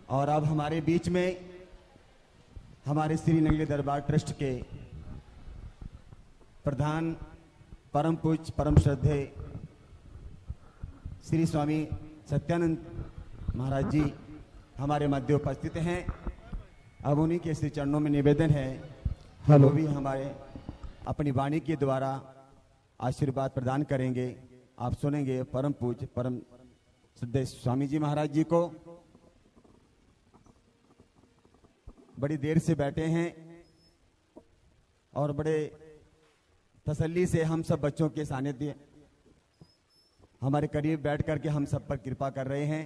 और अब हमारे बीच में हमारे श्री नंगली दरबार ट्रस्ट के प्रधान परम पूज्य परम श्रद्धे श्री स्वामी सत्यानंद महाराज जी हमारे मध्य उपस्थित हैं। अब उन्हीं के श्री चरणों में निवेदन है, वो भी हमारे अपनी वाणी के द्वारा आशीर्वाद प्रदान करेंगे। आप सुनेंगे परम पूज्य परम श्रद्धेय स्वामी जी महाराज जी को। बड़ी देर से बैठे हैं और बड़े तसल्ली से हम सब बच्चों के सानिध्य हमारे करीब बैठ करके हम सब पर कृपा कर रहे हैं।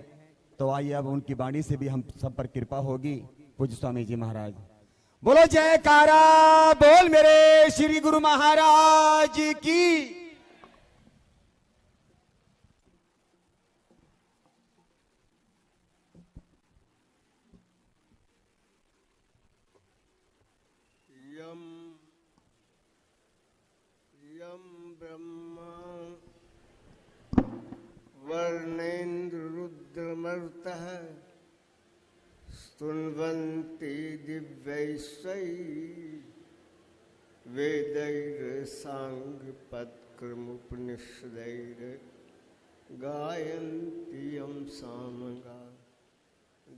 तो आइए अब उनकी वाणी से भी हम सब पर कृपा होगी। पूज्य स्वामी जी महाराज बोलो जयकारा बोल मेरे श्री गुरु महाराज की। ब्रह्मा वर्णेन्द्र रुद्रमर्तः स्तुन्वन्ति दिव्यैश्वै वेदैर् सांगपत्क्रमुपनिषदैर् गायन्ति यं सामगा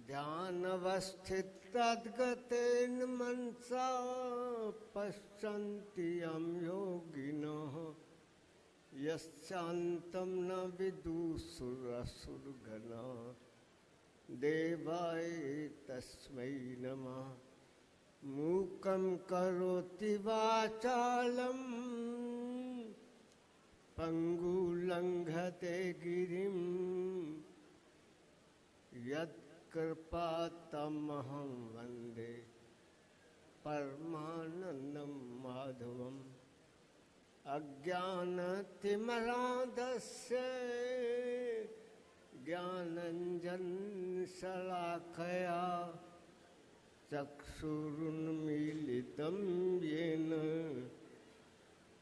ध्यानवस्थितद्गतेन मनसा पश्यन्ति यं योगिनः यस्यान्तं न विदुषुरसुरगणा देवाय तस्मै नमः। मूकं करोति वाचालं पंगुलंघते गिरिं यत्कृपातमहं वन्दे परमानन्दं माधवम्। अज्ञानतिमिरान्धस्य ज्ञानाञ्जनशलाकया चक्षुरुन्मीलितं येन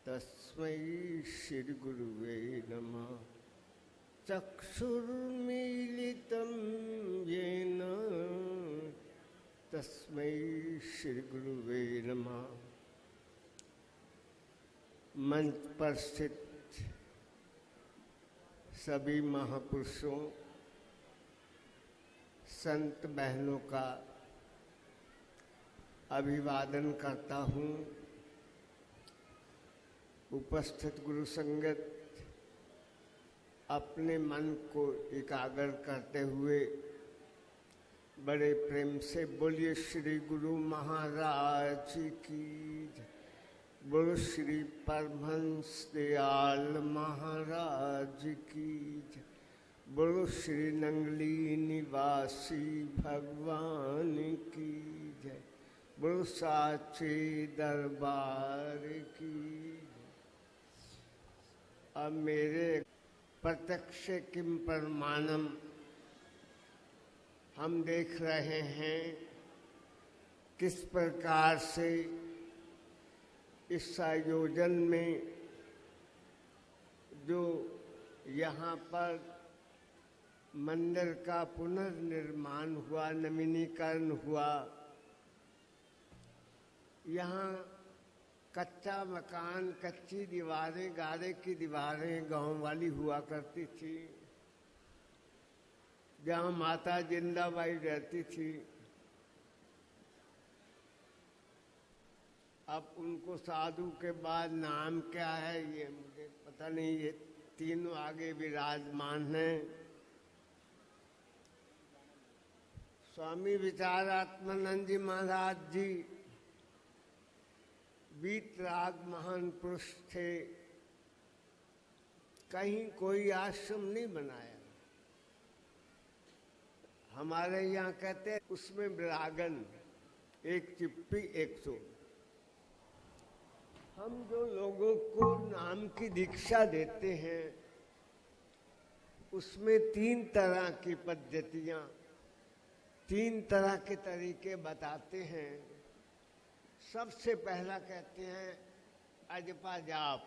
तस्मै श्रीगुरुवे नमः। चक्षुरुन्मीलितं येन तस्मै श्रीगुरुवे नमः। मंच पर स्थित सभी महापुरुषों संत बहनों का अभिवादन करता हूँ। उपस्थित गुरु संगत अपने मन को एकाग्र करते हुए बड़े प्रेम से बोलिए श्री गुरु महाराज की जय। बोलो श्री परमहंस दयाल महाराज की जय। बोलो श्री नंगली निवासी भगवान की जय। बोलो साचे दरबार की जय। अब मेरे प्रत्यक्ष किम प्रमाणम हम देख रहे हैं किस प्रकार से इस आयोजन में जो यहाँ पर मंदिर का पुनर्निर्माण हुआ, नवीनीकरण हुआ। यहाँ कच्चा मकान, कच्ची दीवारें, गारे की दीवारें गांव वाली हुआ करती थी, जहाँ माता जिंदाबाई रहती थी। अब उनको साधु के बाद नाम क्या है ये मुझे पता नहीं। ये तीनों आगे विराजमान हैं। स्वामी विचारात्मानंद जी महाराज जी वीतराग महान पुरुष थे। कहीं कोई आश्रम नहीं बनाया। हमारे यहाँ कहते हैं उसमें विरागन, एक चिप्पी एक सो। हम जो लोगों को नाम की दीक्षा देते हैं उसमें तीन तरह की पद्धतियाँ, तीन तरह के तरीके बताते हैं। सबसे पहला कहते हैं अजपा जाप।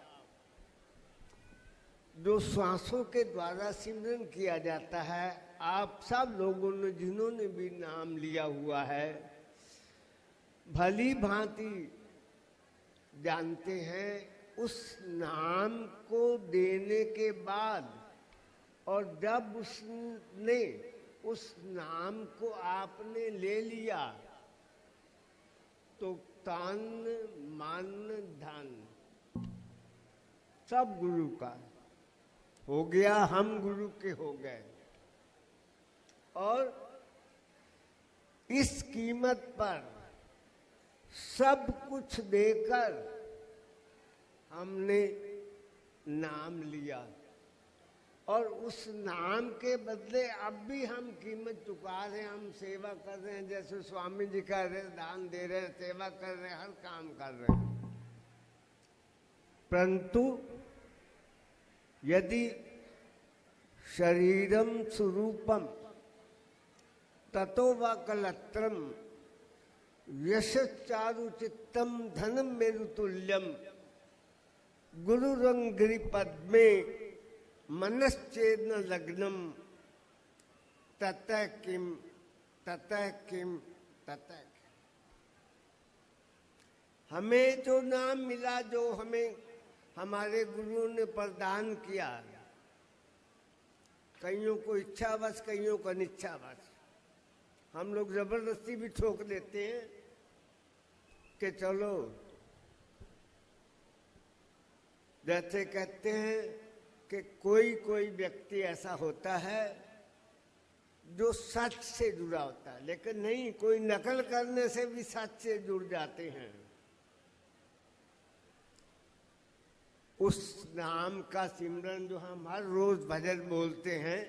जो श्वासों के द्वारा सिमरन किया जाता है, आप सब लोगों ने जिन्होंने भी नाम लिया हुआ है भली भांति जानते हैं। उस नाम को देने के बाद और जब उसने उस नाम को आपने ले लिया तो तन मन धन सब गुरु का हो गया, हम गुरु के हो गए। और इस कीमत पर सब कुछ देकर हमने नाम लिया और उस नाम के बदले अब भी हम कीमत चुका रहे हैं। हम सेवा कर रहे हैं, जैसे स्वामी जी कह रहे हैं, दान दे रहे हैं, सेवा कर रहे हैं, हर काम कर रहे हैं। परंतु यदि शरीरम स्वरूपम ततो व कलत्रम यशचारु चित्तम धनम मेरुतुल्यम गुरुरंगिरि पद्मे मनश्चेदन लग्नम ततः किम ततः किम ततः किम। हमें जो नाम मिला, जो हमें हमारे गुरुओं ने प्रदान किया, कईयों को इच्छावश, कईयों को अनिच्छावश, हम लोग जबरदस्ती भी ठोक देते हैं कि चलो, जैसे कहते हैं कि कोई कोई व्यक्ति ऐसा होता है जो सच से जुड़ा होता है, लेकिन नहीं, कोई नकल करने से भी सच से जुड़ जाते हैं। उस नाम का सिमरन जो हम हर रोज भजन बोलते हैं,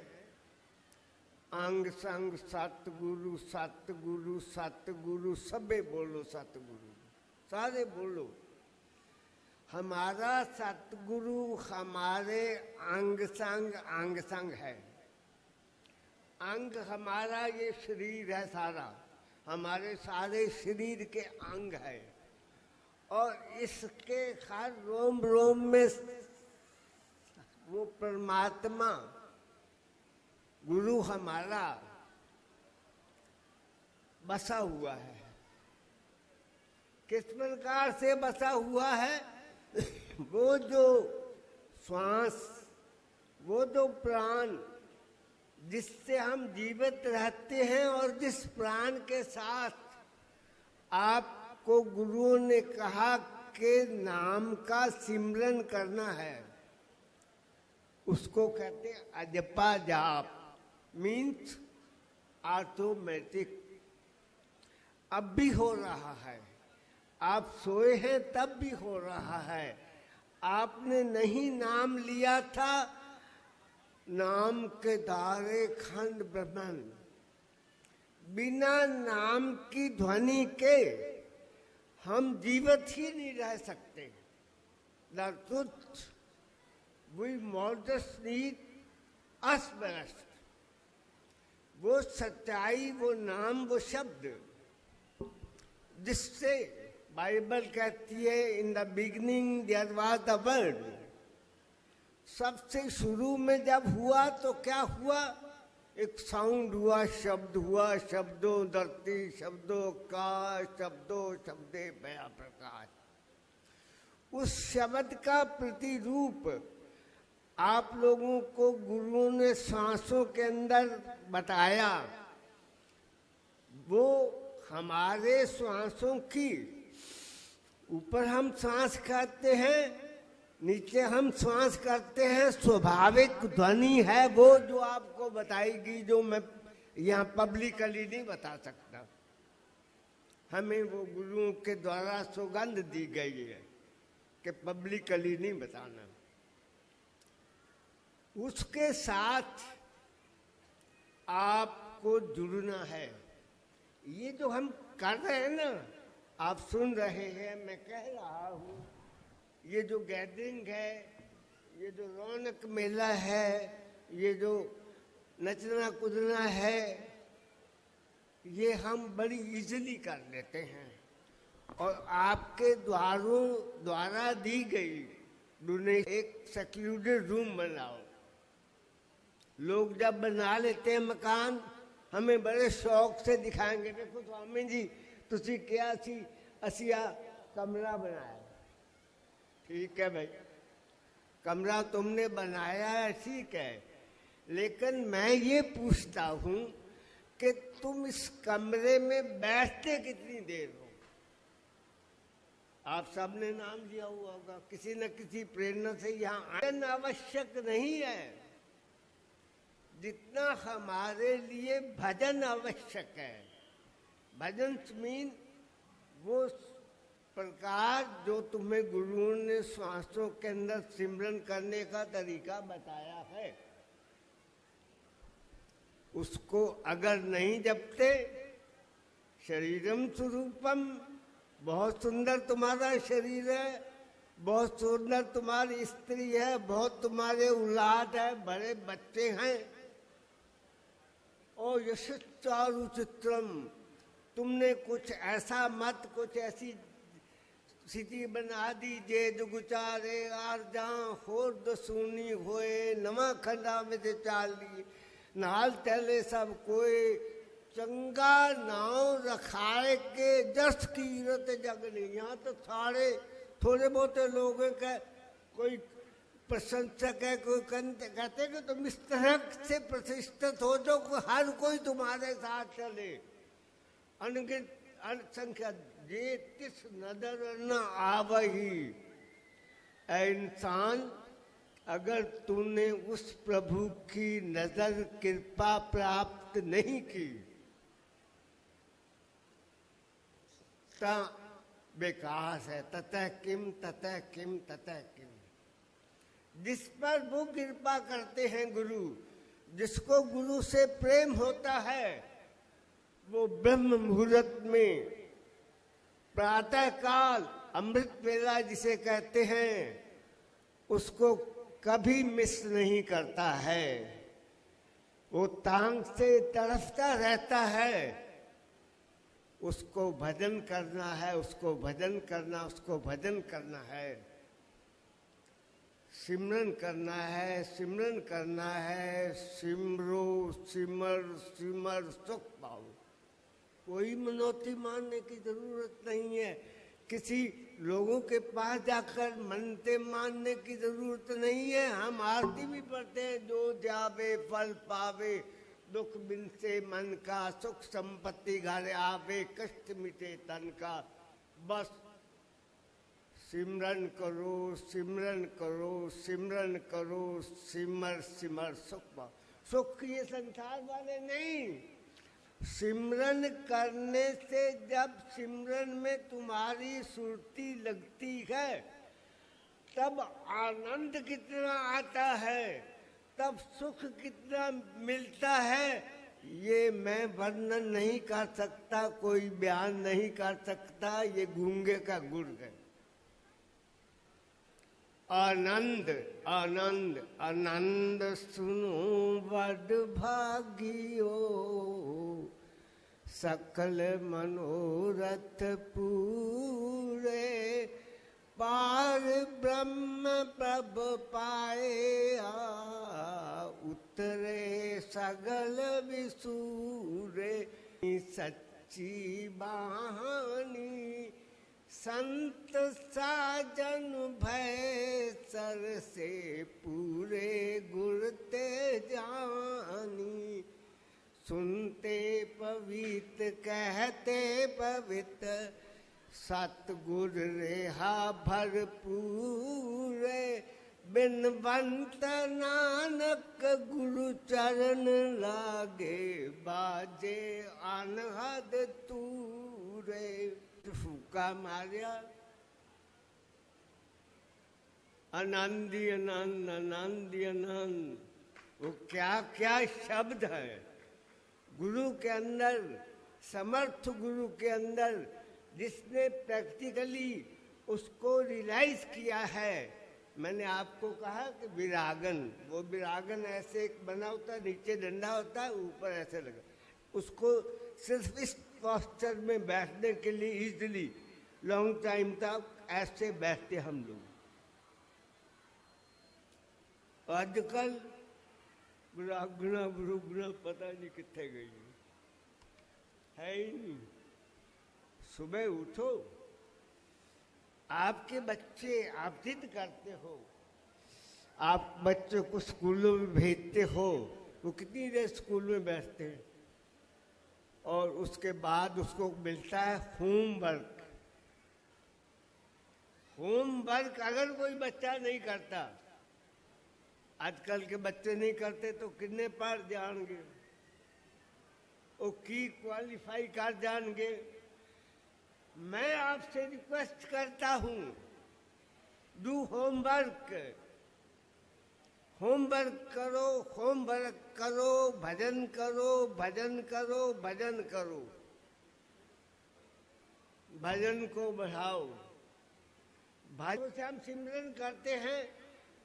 अंग संग सतगुरु सतगुरु सतगुरु, सबे बोलो सतगुरु, सारे बोलो। हमारा सतगुरु हमारे अंग संग है। अंग हमारा ये शरीर है, सारा हमारे सारे शरीर के अंग है और इसके हर रोम रोम में वो परमात्मा गुरु हमारा बसा हुआ है। किस प्रकार से बसा हुआ है? वो जो श्वास, वो जो प्राण जिससे हम जीवित रहते हैं और जिस प्राण के साथ आपको गुरुओं ने कहा कि नाम का सिमरन करना है, उसको कहते हैं अजपा जाप, मीन्स ऑटोमेटिक। अब भी हो रहा है, आप सोए हैं तब भी हो रहा है। आपने नहीं नाम लिया था, नाम के दारे खंड ब्रह्मांड, बिना नाम की ध्वनि के हम जीवित ही नहीं रह सकते। The truth we modest need us best। वो सच्चाई, वो नाम, वो शब्द जिससे बाइबल कहती है in the beginning there was the word. सबसे शुरू में जब हुआ तो क्या हुआ? एक साउंड हुआ, शब्द हुआ, शब्दों धरती, शब्दों का, शब्दों शब्दे भया प्रकाश। उस शब्द का प्रतिरूप आप लोगों को गुरुओं ने सांसों के अंदर बताया। वो हमारे श्वासों की, ऊपर हम सांस खाते हैं, नीचे हम श्वास करते हैं, स्वाभाविक ध्वनि है वो जो आपको बताएगी, जो मैं यहाँ पब्लिकली नहीं बता सकता। हमें वो गुरुओं के द्वारा सौगंध दी गई है कि पब्लिकली नहीं बताना। उसके साथ आपको जुड़ना है। ये जो हम कर रहे हैं ना, आप सुन रहे हैं, मैं कह रहा हूँ, ये जो गैदरिंग है, ये जो रौनक मेला है, ये जो नचना कूदना है, ये हम बड़ी इजीली कर लेते हैं। और आपके द्वारा दी गई तूने एक सेक्लूडेड रूम बनाओ। लोग जब बना लेते हैं मकान, हमें बड़े शौक से दिखाएंगे, देखो स्वामी जी तुसी क्या सी असिया कमरा बनाया। ठीक है भाई, कमरा तुमने बनाया है, ठीक है, लेकिन मैं ये पूछता हूं कि तुम इस कमरे में बैठते कितनी देर हो? आप सबने नाम दिया हुआ होगा, किसी न किसी प्रेरणा से यहाँ आना आवश्यक नहीं है जितना हमारे लिए भजन आवश्यक है। भजन मीन वो प्रकार जो तुम्हें गुरुओं ने श्वासों के अंदर सिमरन करने का तरीका बताया है, उसको अगर नहीं जपते, शरीरम स्वरूपम, बहुत सुंदर तुम्हारा शरीर है, बहुत सुंदर तुम्हारी स्त्री है, बहुत तुम्हारे औलाद है, बड़े बच्चे हैं, और यश चारु चित्रम, तुमने कुछ ऐसा मत, कुछ ऐसी स्थिति बना दी जे जुगुचारे आर जहाँ होर दसूनी होए नमा खंडा में से चाली नाल तैले सब कोई चंगा नाव रखाए के जस कीरत जगनी। यहाँ तो सारे थोड़े बहुत लोग हैं, कोई प्रशंसक है, कोई कहते कि तुम इस तरह से प्रतिष्ठित हो जो हर कोई तुम्हारे साथ चले। अनगिनत संख्या जे तिस नजर न आवही। इंसान, अगर तूने उस प्रभु की नजर कृपा प्राप्त नहीं की ता बेकार है। ततः किम ततः किम ततः किम। जिस पर वो कृपा करते हैं गुरु, जिसको गुरु से प्रेम होता है, वो ब्रह्म मुहूर्त में प्रातः काल अमृत वेला जिसे कहते हैं, उसको कभी मिस नहीं करता है। वो तांग से तड़फता रहता है। उसको भजन करना है, उसको भजन करना, उसको भजन करना है, सिमरन करना है, सिमरन करना है। सिमरो सिमर सिमर सुख पाओ। कोई मनौती मानने की जरूरत नहीं है, किसी लोगों के पास जाकर मनते मानने की जरूरत नहीं है। हम आरती भी पढ़ते हैं, जो जावे फल पावे, दुख बिन से मन का, सुख संपत्ति घर आवे, कष्ट मिटे तन का। बस सिमरन करो, सिमरन करो, सिमरन करो, सिमर सिमर सुख पाओ। सुख ये संसार वाले नहीं। सिमरन करने से जब सिमरन में तुम्हारी सुरती लगती है, तब आनंद कितना आता है, तब सुख कितना मिलता है, ये मैं वर्णन नहीं कर सकता, कोई बयान नहीं कर सकता। ये गूंगे का गुण है। आनंद आनंद आनंद सुनो बड़ भागियो, सकल मनोरथ पूरे, पार ब्रह्म प्रभ पाए, उतरे सगल विसूरे। सच्ची बानी संत साजन भय, सर से पूरे गुरते जानी। सुनते पवित्र कहते पवित्र, सतगुर रेहा भरपूर। बिनवंत नानक गुरु चरण लागे, बाजे अनहद तूरे। फूका मारिया आनंदी आनंद आनंदी आनंद, वो क्या क्या शब्द है गुरु के अंदर, समर्थ गुरु के अंदर, जिसने प्रैक्टिकली उसको रियलाइज किया है। मैंने आपको कहा कि विरागन, वो विरागन ऐसे एक बना होता है, नीचे डंडा होता है, ऊपर ऐसे लगा, उसको सिर्फ इस पोस्चर में बैठने के लिए इजीली लॉन्ग टाइम तक ऐसे बैठते हम लोग। आजकल ब्राह्मणा ब्रुगना पता नहीं कितने गई है ही नहीं। सुबह उठो, आपके बच्चे आप जिद करते हो, आप बच्चों को स्कूलों में भेजते हो, वो कितनी देर स्कूल में बैठते हैं और उसके बाद उसको मिलता है होमवर्क। होमवर्क अगर कोई बच्चा नहीं करता, आजकल के बच्चे नहीं करते तो कितने पढ़ जाएंगे, वो की क्वालिफाई कर जाएंगे। मैं आपसे रिक्वेस्ट करता हूं, डू होमवर्क, होमवर्क करो, होमवर्क करो, भजन करो, भजन करो, भजन करो, भजन को बढ़ाओ। भजन से हम सिमरन करते हैं,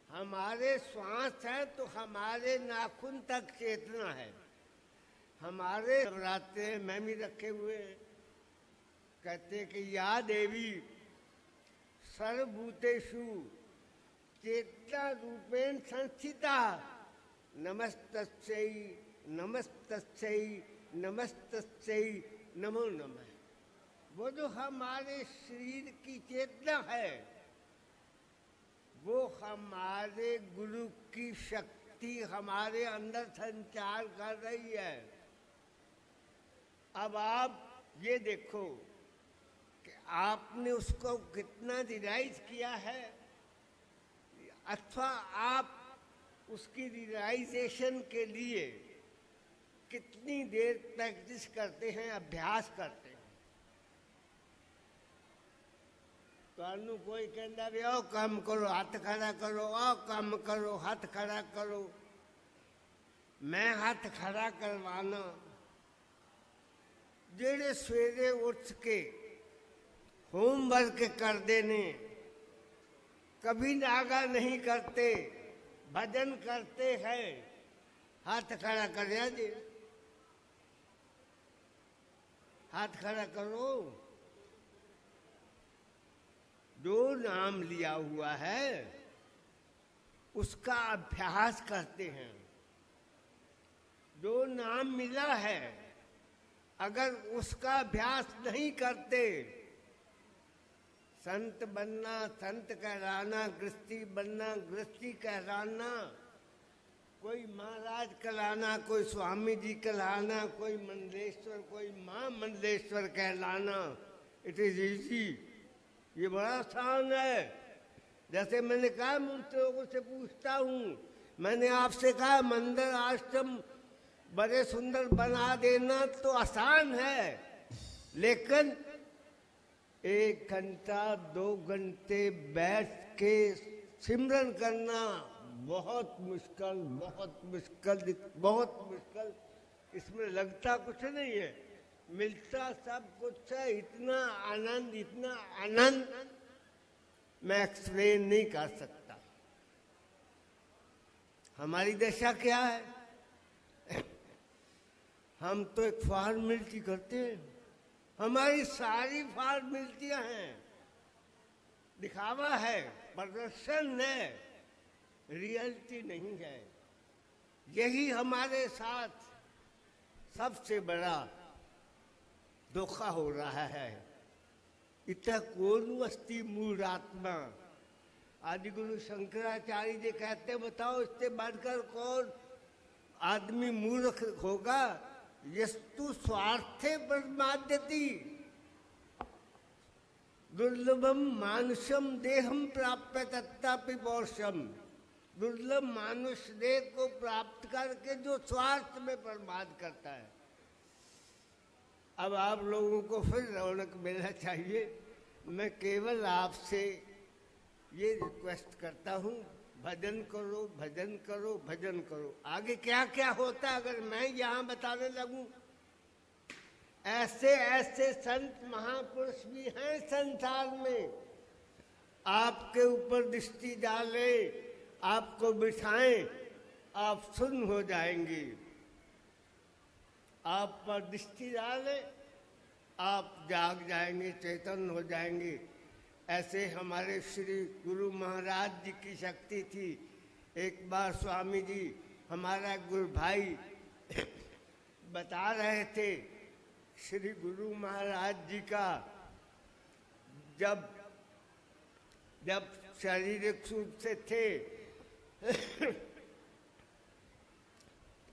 हमारे श्वास है तो हमारे नाखून तक चेतना है। हमारे नवरात्रे में भी रखे हुए हैं, कहते कि या देवी सर्वभूतेषु चेतना रूपेण संस्थिता नमस्तस्यै नमस्तस्यै नमस्तस्यै नमो नमः। वो जो हमारे शरीर की चेतना है, वो हमारे गुरु की शक्ति हमारे अंदर संचार कर रही है। अब आप ये देखो कि आपने उसको कितना रियलाइज किया है, अथवा आप उसकी रियलाइजेशन के लिए कितनी देर प्रैक्टिस करते हैं, अभ्यास करते हैं। तो कोई कहता भी ओ काम करो, हाथ खड़ा करो, ओ काम करो, हाथ खड़ा करो। मैं हाथ खड़ा करवाना, जेड़े सवेरे उठ के होमवर्क कर देने, कभी नागा नहीं करते, भजन करते हैं, हाथ खड़ा कर जी, हाथ खड़ा करो। जो नाम लिया हुआ है उसका अभ्यास करते हैं। जो नाम मिला है अगर उसका अभ्यास नहीं करते, संत बनना संत कहलाना, गृहस्थी बनना गृहस्थी कहलाना, कोई महाराज कहलाना, कोई स्वामी जी कहलाना, कोई मंडलेश्वर, कोई मां मंडलेश्वर कहलाना, इट इज इजी, ये बड़ा आसान है। जैसे मैंने कहा, मैं उन लोगों से पूछता हूँ, मैंने आपसे कहा मंदिर आश्रम बड़े सुंदर बना देना तो आसान है, लेकिन 1 घंटा 2 घंटे बैठ के सिमरन करना बहुत मुश्किल, बहुत मुश्किल, बहुत मुश्किल। इसमें लगता कुछ नहीं है, मिलता सब कुछ है। इतना आनंद मैं एक्सप्लेन नहीं कर सकता। हमारी दशा क्या है, हम तो एक फॉर्मेलिटी करते हैं, हमारी सारी फॉर्मेलिटियां हैं, दिखावा है, प्रदर्शन है, रियलिटी नहीं है। यही हमारे साथ सबसे बड़ा धोखा हो रहा है। इतना कौन अस्ति मूल आत्मा, आदि गुरु शंकराचार्य जी कहते, बताओ इससे बढ़कर कौन आदमी मूर्ख होगा। यस्तु स्वार्थे प्रमाद्यति दुर्लभम मानुषम देहम प्राप्य तत्तापि पौरुषम। दुर्लभ मानुष देह को प्राप्त करके जो स्वार्थ में प्रमाद करता है। अब आप लोगों को फिर रौनक मिलना चाहिए। मैं केवल आपसे ये रिक्वेस्ट करता हूँ, भजन करो, भजन करो, भजन करो। आगे क्या क्या होता अगर मैं यहाँ बताने लगूं। ऐसे ऐसे संत महापुरुष भी हैं संसार में, आपके ऊपर दृष्टि डाले, आपको बिठाएं, आप सुन्न हो जाएंगे। आप पर दृष्टि डाले, आप जाग जाएंगे, चेतन हो जाएंगे। ऐसे हमारे श्री गुरु महाराज जी की शक्ति थी। एक बार स्वामी जी हमारा गुरु भाई बता रहे थे श्री गुरु महाराज जी का जब जब शारीरिक रूप से थे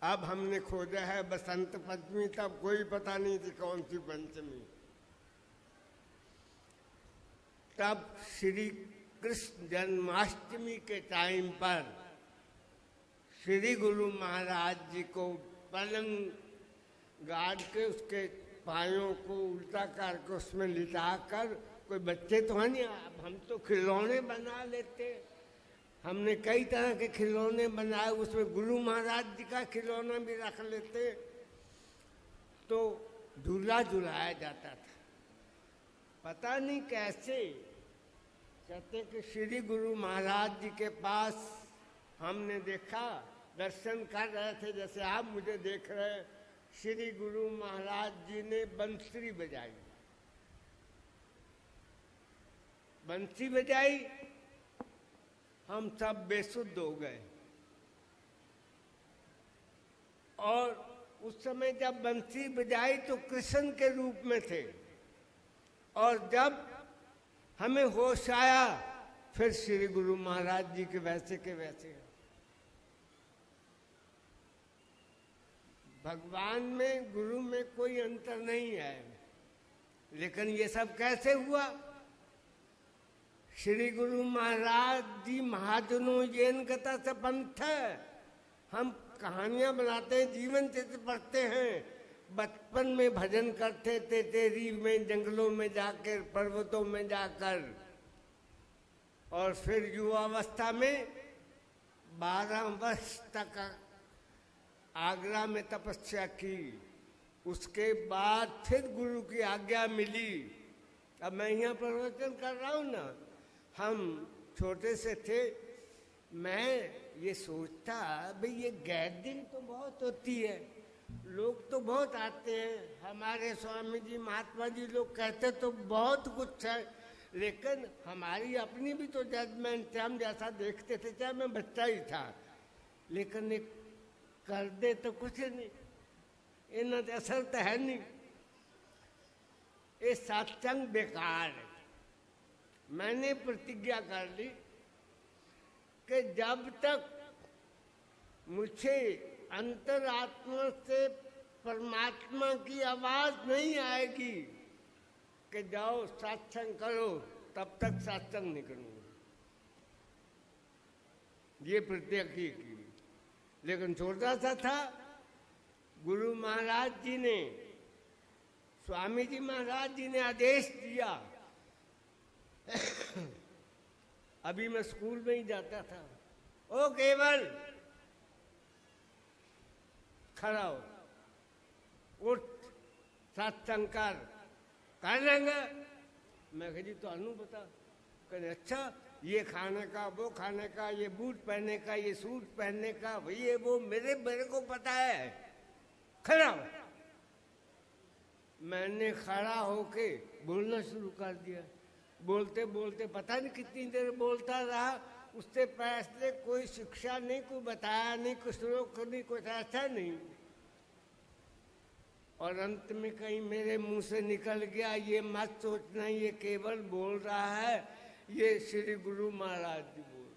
अब हमने खोजा है बसंत पंचमी, तब कोई पता नहीं थी कौन सी पंचमी। तब श्री कृष्ण जन्माष्टमी के टाइम पर श्री गुरु महाराज जी को पलंग गाड़ के उसके पायों को उल्टा करके उसमें लिटा कर, कोई बच्चे तो है नहीं, अब हम तो खिलौने बना लेते, हमने कई तरह के खिलौने बनाए, उसमें गुरु महाराज जी का खिलौना भी रख लेते, तो झूला झुलाया जाता था। पता नहीं कैसे कहते कि श्री गुरु महाराज जी के पास हमने देखा, दर्शन कर रहे थे जैसे आप मुझे देख रहे हैं, श्री गुरु महाराज जी ने बंसरी बजाई, बंसी बजाई, हम सब बेसुध हो गए। और उस समय जब बंसी बजाई तो कृष्ण के रूप में थे, और जब हमें होश आया फिर श्री गुरु महाराज जी के वैसे भगवान में गुरु में कोई अंतर नहीं है। लेकिन ये सब कैसे हुआ? श्री गुरु महाराज जी महाजनों जैन कथा से पंथ है। हम कहानियां बनाते हैं, जीवन चरित्र पढ़ते हैं, बचपन में भजन करते थे तेरी में, जंगलों में जाकर, पर्वतों में जाकर, और फिर युवावस्था में 12 वर्ष तक आगरा में तपस्या की। उसके बाद फिर गुरु की आज्ञा मिली। अब मैं यहाँ प्रवचन कर रहा हूँ ना, हम छोटे से थे, मैं ये सोचता भाई ये गैदरिंग तो बहुत होती है, लोग तो बहुत आते हैं, हमारे स्वामी जी महात्मा जी लोग कहते तो बहुत कुछ है, लेकिन हमारी अपनी भी तो जजमेंट थे, हम जैसा देखते थे, चाहे मैं बच्चा ही था, लेकिन एक कर दे तो कुछ नहीं, इन्हें असर तो है नहीं, ये सत्संग बेकार है। मैंने प्रतिज्ञा कर ली कि जब तक मुझे अंतरात्मा से परमात्मा की आवाज नहीं आएगी कि जाओ सत्संग करो, तब तक सत्संग नहीं करूंगा। ये प्रतिज्ञा की। लेकिन छोटा सा था, गुरु महाराज जी ने, स्वामी जी महाराज जी ने आदेश दिया। अभी मैं स्कूल में ही जाता था, ओ केवल खड़ा हो, उठ, सत्संग कर लेंगे। मैं कह जी तो अनु बता, कहने अच्छा ये खाने का, वो खाने का, ये बूट पहनने का, ये सूट पहनने का, ये वो मेरे को पता है, खड़ा हो। मैंने खड़ा होके बोलना शुरू कर दिया। बोलते बोलते पता नहीं कितनी देर बोलता रहा, उससे पहले कोई शिक्षा नहीं, कोई बताया नहीं, कुछ श्लोक नहीं, कुछ ऐसा नहीं। और अंत में कहीं मेरे मुंह से निकल गया, ये मत सोचना ये केवल बोल रहा है, ये श्री गुरु महाराज जी बोल।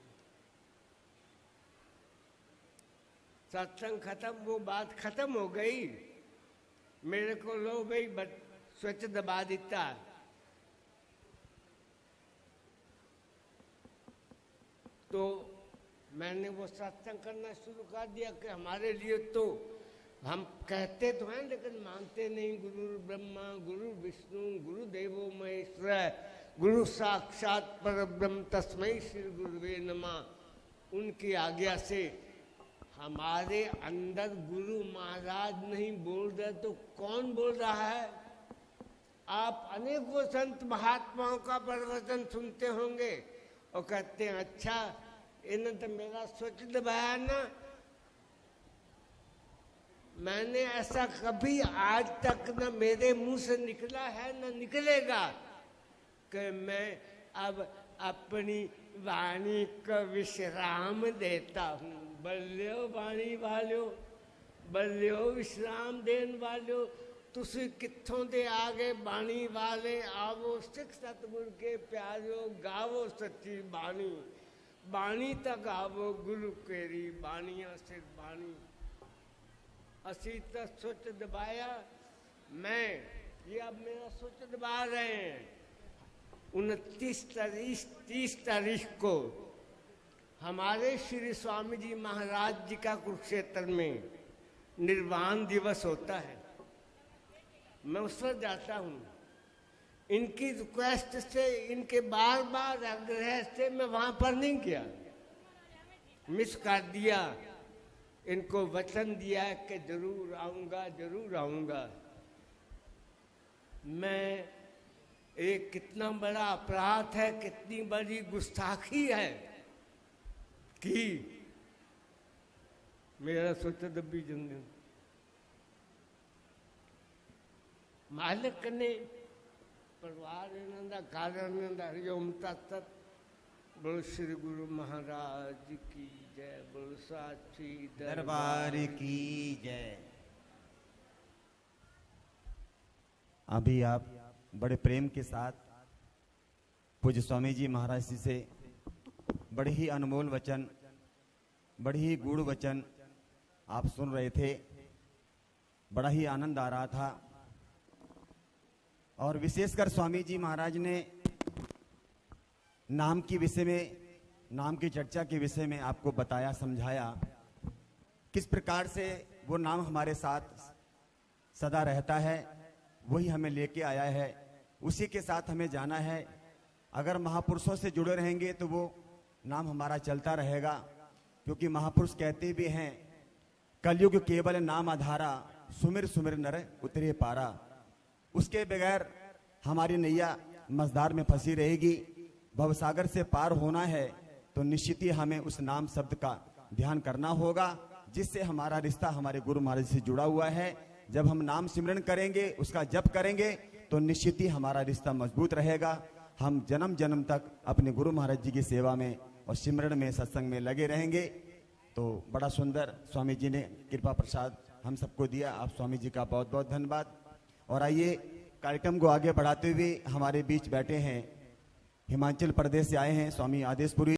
सत्संग खत्म, वो बात खत्म हो गई। मेरे को लो भाई स्विच दबा देता। तो मैंने वो सत्संग करना शुरू कर दिया कि हमारे लिए तो हम कहते तो हैं लेकिन मानते नहीं, गुरु ब्रह्मा गुरु विष्णु गुरु देवो महेश्वर गुरु साक्षात परब्रह्म तस्मै श्री गुरुवे नमः। उनकी आज्ञा से हमारे अंदर गुरु महाराज नहीं बोल रहे तो कौन बोल रहा है? आप अनेकों संत महात्माओं का प्रवचन सुनते होंगे और कहते हैं अच्छा इन्होंने तो मेरा स्विच दबाया ना। मैंने ऐसा कभी आज तक न मेरे मुंह से निकला है न निकलेगा कि मैं अब अपनी वाणी को विश्राम देता हूँ। बल्यो वाणी वालो, बल्यो विश्राम देन वालो, तुसी कित्थों दे आगे बाणी वाले, आवो सिख सतगुर के प्यारो, गावो सच्ची बाणी, बाणी तक गावो गुरु केरी, बाणिया सिर बाणी। असी तो सुच दबाया, मैं ये अब मेरा सुच दबा रहे हैं। 29-30 तारीख को हमारे श्री स्वामी जी महाराज जी का कुरुक्षेत्र में निर्वाण दिवस होता है। मैं उस पर जाता हूँ। इनकी रिक्वेस्ट से, इनके बार बार आग्रह से मैं वहां पर नहीं गया, मिस कर दिया। इनको वचन दिया कि जरूर आऊंगा, जरूर आऊंगा। मैं एक कितना बड़ा अपराध है, कितनी बड़ी गुस्ताखी है कि मेरा सोचा दबी जंग मालिक ने परिवार इन्हों कारण हरिओम तत्त। बोलो श्री गुरु महाराज की जय, बोलो साची दरबार की जय। अभी आप बड़े प्रेम के साथ पूज्य स्वामी जी महाराज जी से बड़े ही अनमोल वचन, बड़े ही गूढ़ वचन आप सुन रहे थे। बड़ा ही आनंद आ रहा था। और विशेषकर स्वामी जी महाराज ने नाम के विषय में, नाम की चर्चा के विषय में आपको बताया, समझाया किस प्रकार से वो नाम हमारे साथ सदा रहता है, वही हमें लेके आया है, उसी के साथ हमें जाना है। अगर महापुरुषों से जुड़े रहेंगे तो वो नाम हमारा चलता रहेगा, क्योंकि महापुरुष कहते भी हैं कलयुग केवल नाम आधारा, सुमिर सुमिर नर उतरे पारा। उसके बगैर हमारी नैया मझधार में फंसी रहेगी। भवसागर से पार होना है तो निश्चित ही हमें उस नाम शब्द का ध्यान करना होगा, जिससे हमारा रिश्ता हमारे गुरु महाराज से जुड़ा हुआ है। जब हम नाम सिमरन करेंगे, उसका जप करेंगे, तो निश्चित ही हमारा रिश्ता मजबूत रहेगा। हम जन्म जन्म तक अपने गुरु महाराज जी की सेवा में और सिमरन में, सत्संग में लगे रहेंगे। तो बड़ा सुंदर स्वामी जी ने कृपा प्रसाद हम सबको दिया। आप स्वामी जी का बहुत बहुत धन्यवाद। और आइए कार्यक्रम को आगे बढ़ाते हुए हमारे बीच बैठे हैं, हिमाचल प्रदेश से आए हैं स्वामी आदेशपुरी।